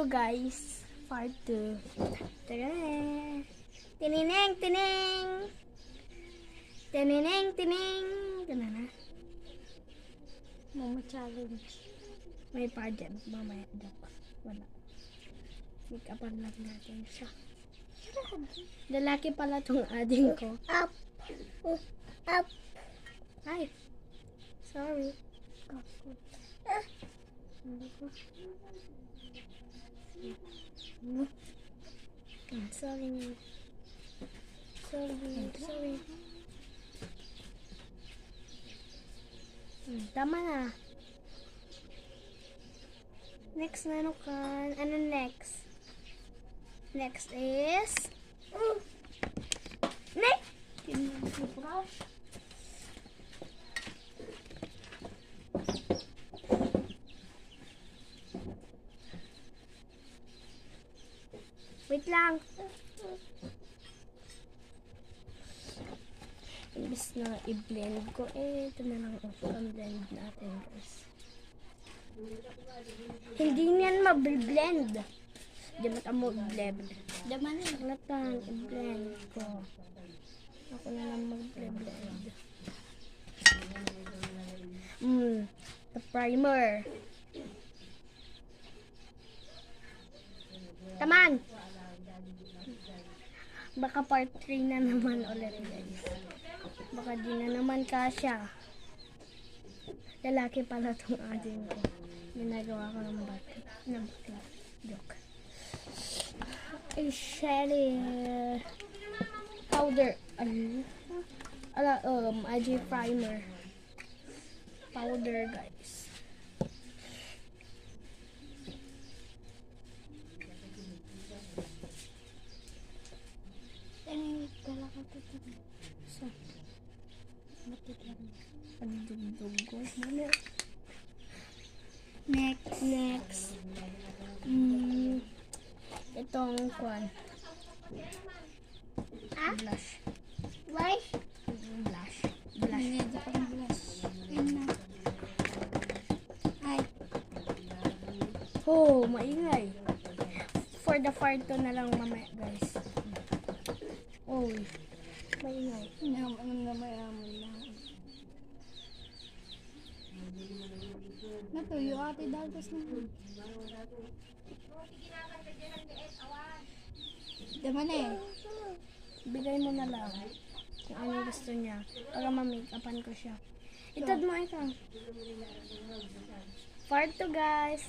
2 guys. Part 2. Tadaan! Tinineng, tining! Tinineng, tining! Gana na. Mama challenge. May pageant mamaya dapat. Wala. Make-upan lang natin siya. Lalaki pala tong ading ko. Up! Up! Ay! Sorry. Sorry. Sorry. Tama na. Next na ano kan? Ano next? Next is next! Wait lang. Imbis na i-blend ko, ito na lang blend natin guys. Hindi niyan mabiblend. Di ba ito mo i-blend? Daman lang i-blend ko. Ako na lang mag-blend. The primer. Taman! Baka part 3 na naman ulit guys. Baka di na naman kasya. Lalaki pala tong atin ko. Ginagawa ko ng bakla. Joke. Shelly powder. IG primer. Powder guys. So, next. Itong kwan. Blush. Why? Blush. Ay. Oh, maingay. For the part 2 na lang mamaya guys. Oh, maingay. Natuyo ate dalgas na. Daman eh. Bigay mo na lang kung ano gusto niya para ma-make-upan ko siya. Itad mo ito. Part 2 guys.